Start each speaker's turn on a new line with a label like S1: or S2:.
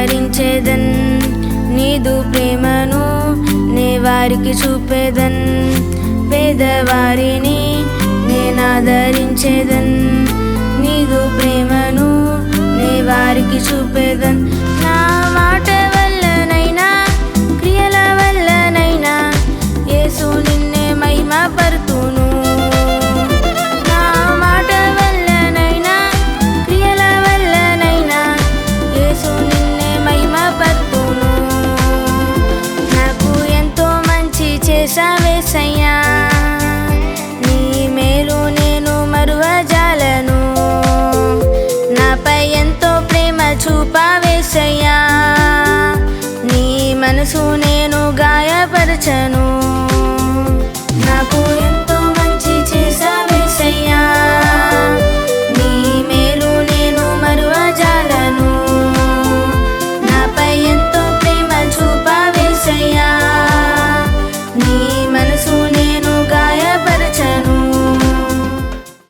S1: నేనాదరించేదన్ నీదు ప్రేమను నే వారికి చూపేదన్ పేదవారిని నేనాదరించేదన్ నీదు ప్రేమను నే వారికి చూపేదన్ నా మాట వల్లనైనా క్రియల వల్లనైనా యేసు నిన్నే మహిమ పరుతును నా మాట వల్లనైనా క్రియల వల్లనైనా యేసు నిన్నే మహిమ పరుతును నాకు ఎంతో మంచి చేసావేసయ్యా నీ మేలు నేను మరువజాలను నాపై ఎంతో ప్రేమ చూపావేసయ్యా నీ మనసు నేను గాయపరచను